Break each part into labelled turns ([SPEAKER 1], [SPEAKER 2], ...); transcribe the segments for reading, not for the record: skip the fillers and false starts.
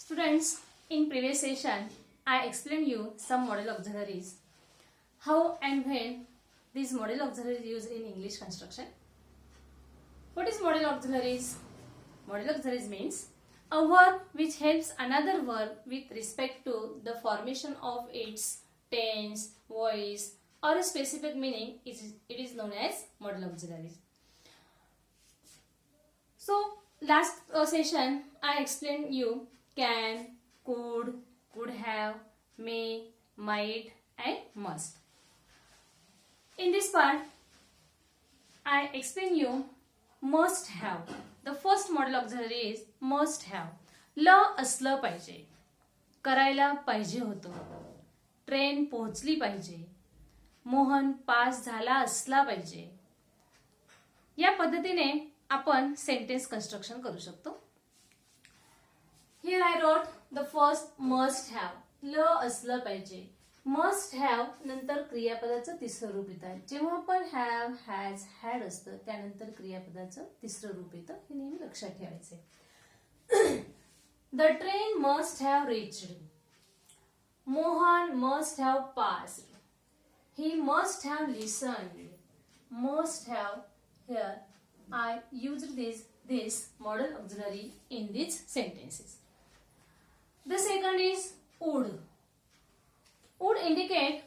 [SPEAKER 1] Students, in previous session, I explained you some model auxiliaries. How and when these model auxiliaries used in English construction. What is model auxiliaries? Model auxiliaries means a verb which helps another verb with respect to the formation of its tense, voice, or a specific meaning. It is known as model auxiliaries. So, last session I explained you can, could have, may, might and must. In this part, I explain you must have. The first model auxiliary is must have. ल असलं पाहिजे, करायला पाहिजे होतं, train पोहोचली पाहिजे, Mohan pass झाला असला पाहिजे. या पद्धतीने आपण सेंटेन्स कन्स्ट्रक्शन करू शकतो. Here I wrote the first must have. ल असलं पाहिजे. Must have नंतर क्रियापदाचं तिसरं रूप येतं. जेव्हा आपण have, has, had असतं त्यानंतर क्रियापदाचं तिसरं रूप येतं. हे नेहमी लक्षात ठेवायचे. The train must have reached. Mohan must have passed. He must have listened. Must have. Here I used this model auxiliary in these sentences. The second is would. Would indicate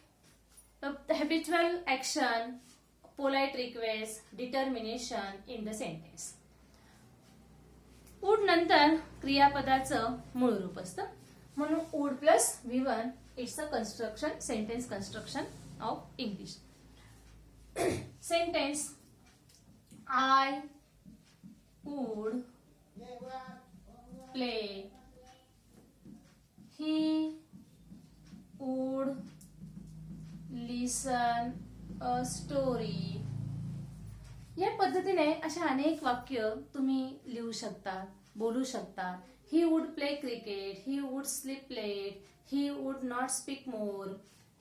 [SPEAKER 1] the habitual action, polite request, determination in the sentence. would नंतर क्रियापदाचं मूळ रूप असतं. म्हणून would plus V1 it's a construction, sentence construction of English. Sentence I would play. He would listen a story. या पद्धतीने अशा अनेक वाक्य तुम्ही लिहू शकता, बोलू शकता. He would play cricket. He would sleep late. He would not speak more.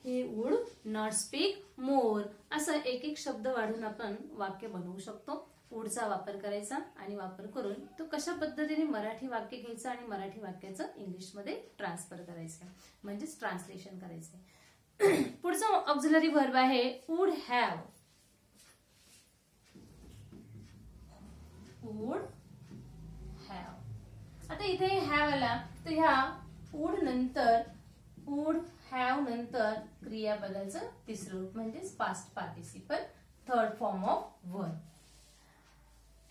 [SPEAKER 1] He would not speak more. असं एक एक शब्द वाढून आपण वाक्य बनवू शकतो. वूडचा वापर करायचा आणि वापर करून तो कशा पद्धतीने मराठी वाक्य घ्यायचं आणि मराठी वाक्याचं इंग्लिशमध्ये ट्रान्सफर करायचं म्हणजेच ट्रान्सलेशन करायचं. पुढचा ऑक्झिलरी वर्ब आहे वुड हॅव. Would have. आता इथे हॅव आला तर ह्या वुड नंतर वुड हॅव नंतर क्रियापदाचं तिसरं रूप म्हणजेच past participle third form of verb.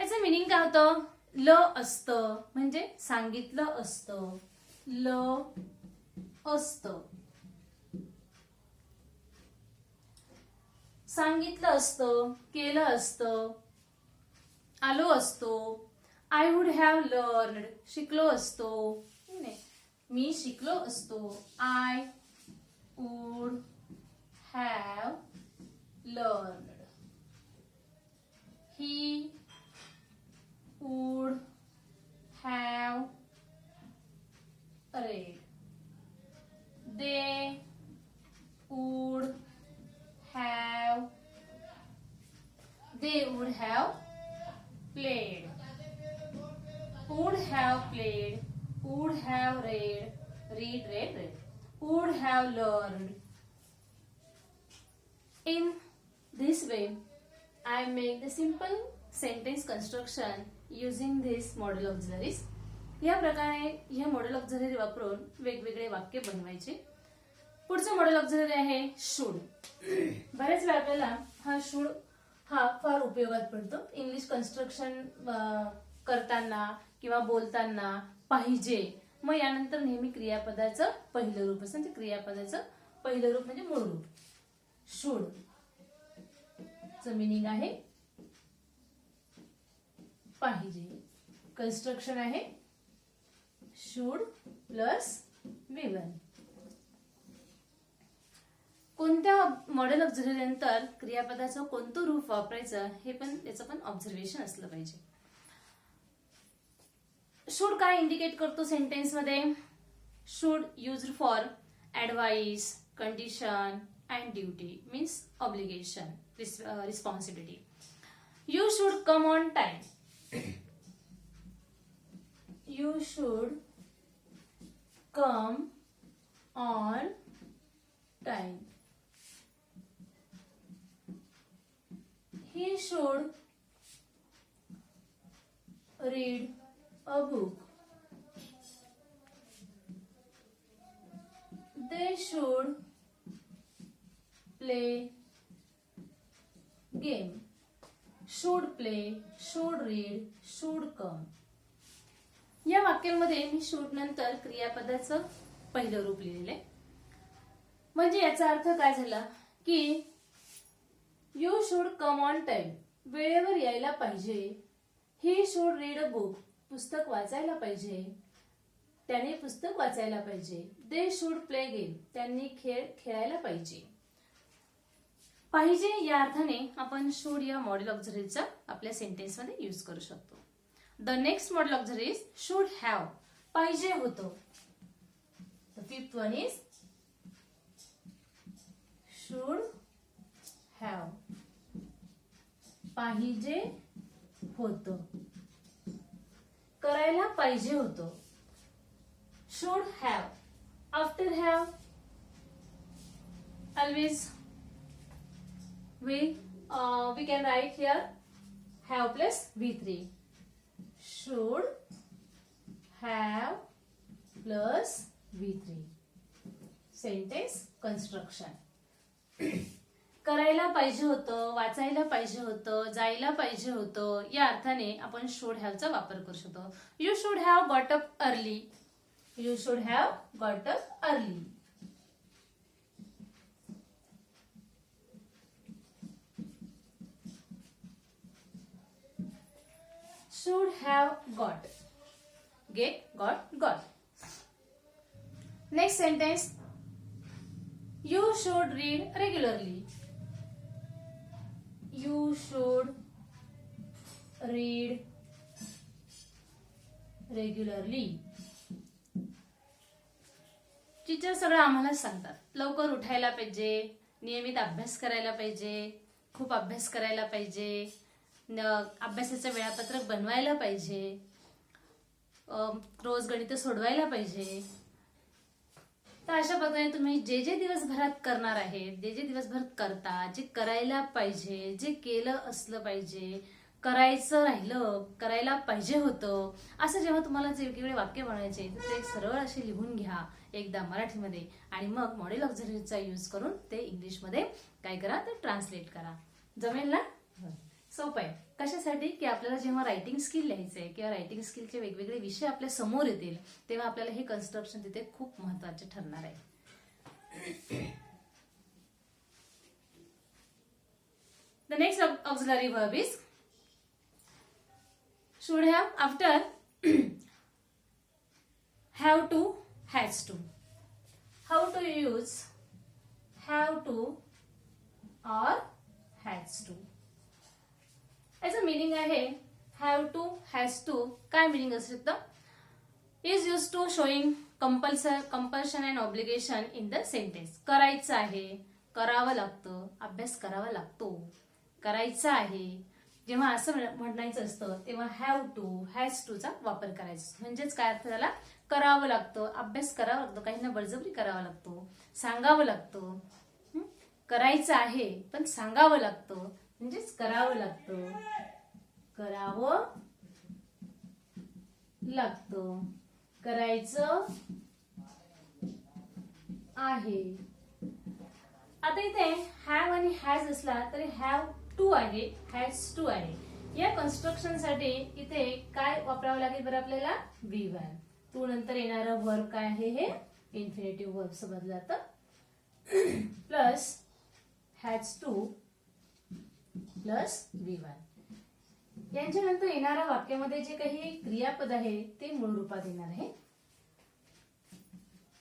[SPEAKER 1] याचं मिनिंग काय होतं? ल असतं म्हणजे सांगितलं असतं. ल असतं, सांगितलं असतं, केलं असतं, आलो असतो. I would have learned. शिकलो असतो. मी शिकलो असतो. I would have learned. He would have read. They would have played. Would have played. Would have read. Read. Would have learned. In this way, I make the simple sentence construction using this model auxiliaries. या प्रकारे हे model auxiliary वापरून वेगवेगळे वाक्य बनवायचे. पुढचं model auxiliary आहे should. बरेच वेळा आपल्याला हा शुड हा फार उपयोगात पडतो. इंग्लिश कन्स्ट्रक्शन करताना किंवा बोलताना पाहिजे. मग यानंतर नेहमी क्रियापदाचं पहिलं रूप असतं. म्हणजे क्रियापदाचं पहिलं रूप म्हणजे मूळ रूप. शुड चं मिनिंग आहे पाहिजे. कन्स्ट्रक्शन आहे शुड प्लस V1. कोणत्या मॉडेल ऑक्झिलरी नंतर क्रियापदाचं कोणतं रूप वापरायचं हे पण त्याचं पण ऑब्झर्वेशन असलं पाहिजे. शुड काय इंडिकेट करतो सेंटेन्स मध्ये? Should used for advice, condition and duty means obligation, responsibility. You should come on time. You should come on time. He should read a book. They should play game. Should play, should read, should come. या वाक्यांमध्ये मी should नंतर क्रियापदाचं पहिलं रूप लिहिलेलं आहे. म्हणजे याचा अर्थ काय झाला की you should come on time, वेळेवर यायला पाहिजे. He should read a book, पुस्तक वाचायला पाहिजे. त्याने पुस्तक वाचायला पाहिजे. दे शुड प्ले गेम, त्यांनी खेळ खेळायला पाहिजे. पाहिजे या अर्थाने आपण शुड या मॉडेल ऑक्झिलरीचा आपल्या सेंटेन्स मध्ये यूज करू शकतो. The next model auxiliary is should have, पाहिजे होतो. The fifth one is should have, पाहिजे होतं, करायला पाहिजे होतं. Should have. After have, always we can write here have plus V3. Should have plus V3. Sentence construction. करायला पाहिजे होतं, वाचायला पाहिजे होतं, जायला पाहिजे होतं या अर्थाने आपण शुड हॅवचा वापर करू शकतो. You should have got up early. You should have got up early. Should have got. Get, got. Next sentence. You should read regularly. You should read regularly. Teacher सगळं आम्हाला सांगतात, लवकर उठायला पाहिजे, नियमित अभ्यास करायला पाहिजे, खूप अभ्यास करायला पाहिजे, अभ्यासाचं वेळापत्रक बनवायला पाहिजे, रोज गणित सोडवायला पाहिजे. तर अशा प्रकारे तुम्ही जे जे दिवसभरात करणार आहे, जे जे दिवसभरात करता, जे करायला पाहिजे, जे केलं असलं पाहिजे, करायचं राहिलं, करायला पाहिजे होतं, असं जेव्हा तुम्हाला जे वेगवेगळे वाक्य बनायचे तर ते सरळ असे लिहून घ्या एकदा मराठीमध्ये आणि मग मॉडेल ऑक्झिलरीचा यूज करून ते इंग्लिशमध्ये काय करा तर ट्रान्सलेट करा. जमेल ना? सोपं आहे. कशासाठी की आपल्याला जेव्हा रायटिंग स्किल लिहायचंय किंवा रायटिंग स्किलचे वेगवेगळे विषय आपल्या समोर येतील तेव्हा आपल्याला हे कन्स्ट्रक्शन तिथे खूप महत्त्वाचे ठरणार आहे. The next auxiliary verb is should have. After have to, has to. How to use have to or has to. याचं मीनिंग आहे have to, has to. काय मीनिंग असू शकतं? is used to showing compulsion and obligation in the sentence. करायचं आहे, करावं लागतं, अभ्यास करावा लागतो, करायचं आहे. जेव्हा असं म्हणायचं असतं तेव्हा हॅव टू, हॅज टू चा वापर करायचा. म्हणजेच काय अर्थ झाला? करावं लागतं, अभ्यास करावा लागतो, काहींना बळजबरी करावा लागतो, सांगावं लागतं. करायचं आहे पण सांगावं लागतं म्हणजेच करावं लागतं, करावं लागतं, करायचं आहे. आता इथे हॅव आणि हॅज असला तरी हॅव टू आहे, हॅज टू आहे. या कन्स्ट्रक्शन साठी इथे काय वापरावं लागेल बरं आपल्याला? V1. टू नंतर येणारं वर्ब काय आहे? हे इन्फिनिटिव्ह वर्ब समजलं जातं. Plus has two plus V1. यांच्यानंतर येणाऱ्या वाक्यामध्ये जे काही क्रियापद आहे ते मूळ रूपात येणार आहे.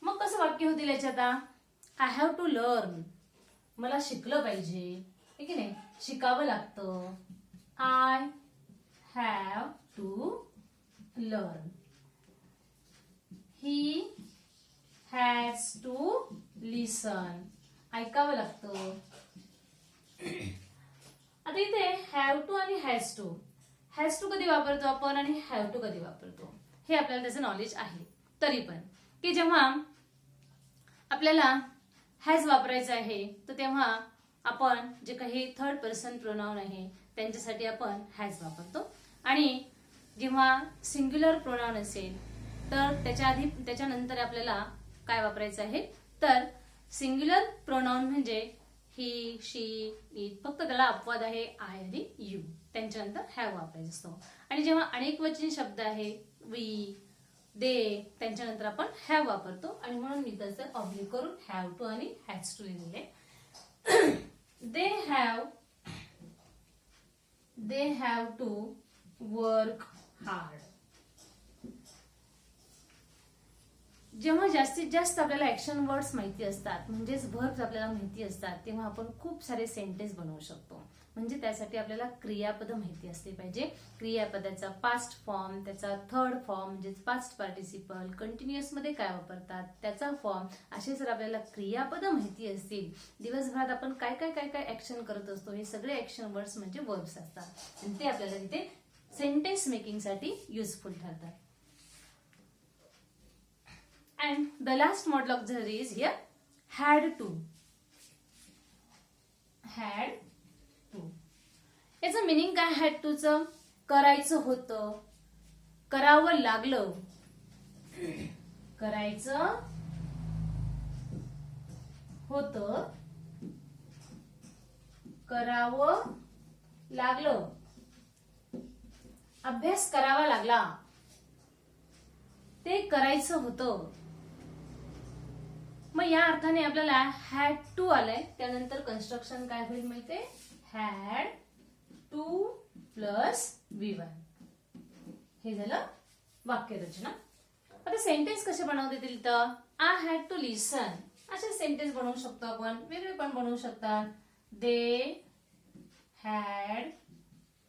[SPEAKER 1] मग कसं वाक्य होतील याच्यात? आय हॅव टू लर्न, मला शिकलं पाहिजे, ठीक आहे, शिकावं लागतं. I have to learn. He has to listen, ऐकावं लागतं. आता इथे हॅव टू आणि हॅज टू कधी वापरतो आपण आणि हॅव टू कधी वापरतो हे आपल्याला त्याचं नॉलेज आहे. तरी पण की जेव्हा आपल्याला हॅज वापरायचं आहे तर तेव्हा आपण जे काही थर्ड पर्सन प्रोनाउन आहे त्यांच्यासाठी आपण हॅज वापरतो, आणि जेव्हा सिंग्युलर प्रोनाउन असेल तर त्याच्यानंतर आपल्याला काय वापरायचं आहे, तर सिंग्युलर प्रोनाउन म्हणजे ही, शी, इट, फक्त त्याला अपवाद आहे आय आणि यू, त्यांच्यानंतर हॅव वापरायचं असतो. आणि जेव्हा अनेकवचनी शब्द आहे वी, दे, त्यांच्यानंतर आपण हॅव वापरतो, आणि म्हणून मी तसं ऑब्लिक करून हॅव टू आणि हॅज टू लिहिलेले. they have to work hard. जेव्हा जास्तीत जास्त आपल्याला ऍक्शन वर्ड्स माहिती असतात, म्हणजेच व्हर्ब्स आपल्याला माहिती असतात, तेव्हा आपण खूप सारे सेंटेन्स बनवू शकतो. म्हणजे त्यासाठी आपल्याला क्रियापद माहिती असले पाहिजे. क्रियापदाचा पास्ट फॉर्म, त्याचा थर्ड फॉर्म म्हणजे पास्ट पार्टिसिपल, कंटिन्युअस मध्ये काय वापरतात त्याचा फॉर्म, असे जर आपल्याला क्रियापद माहिती असतील, दिवसभरात आपण काय काय काय काय ऍक्शन करत असतो हे सगळे ऍक्शन वर्ड्स म्हणजे वर्ब्स असतात, आणि ते आपल्याला तिथे सेंटेन्स मेकिंग साठी युजफुल ठरतात. And the last modal auxiliary is here had to. Had to. याचं मिनिंग काय had to चं? करायचं होतं, करावं लागलं, करायचं होतं, करावं लागलं, अभ्यास करावा लागला, ते करायचं होतं. मग या अर्थाने आपल्याला हॅड टू आलंय, त्यानंतर कन्स्ट्रक्शन काय होईल माहितीये, हॅड टू प्लस V1, हे झालं वाक्यरचना. आता सेंटेन्स कसे बनवता येतील तर आय हॅड टू लिसन, असे सेंटेन्स बनवू शकतो आपण, वेगळे पण बनवू शकतात. They had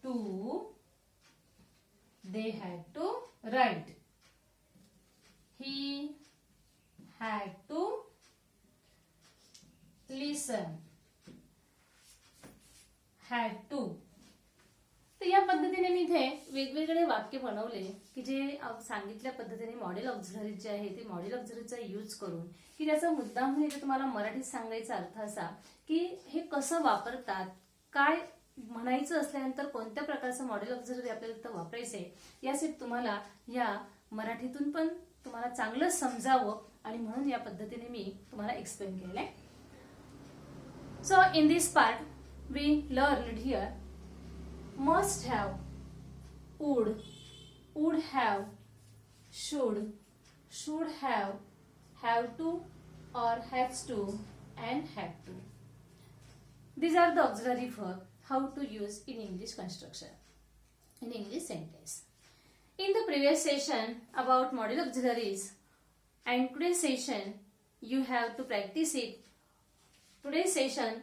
[SPEAKER 1] to write, he had to listen, had to. तर या पद्धतीने मी इथे वेगवेगळे वाक्य बनवले की जे सांगितल्या पद्धतीने मॉडेल ऑक्झिलरी जे आहे ते मॉडेल ऑक्झिलरीचा यूज करून, की त्याचा मुद्दाम म्हणजे तुम्हाला मराठीत सांगायचा अर्थ असा की हे कसं वापरतात, काय म्हणायचं असल्यानंतर कोणत्या प्रकारचं मॉडेल ऑक्झिलरी आपल्याला इथं वापरायचंय, यासाठी तुम्हाला या मराठीतून पण तुम्हाला चांगलं समजावं, आणि म्हणून या पद्धतीने मी तुम्हाला एक्सप्लेन केलंय. So in this part we learned here must have, would have, should have to or has to, and had to. These are the auxiliary verb how to use in English construction, in English sentence. In the previous session about modal auxiliaries and today's session you have to practice it. Today's session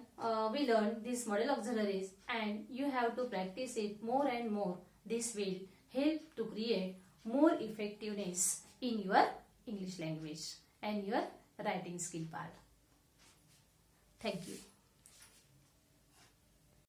[SPEAKER 1] we learned these modal auxiliaries and you have to practice it more and more. This will help to create more effectiveness in your English language and your writing skill part. Thank you.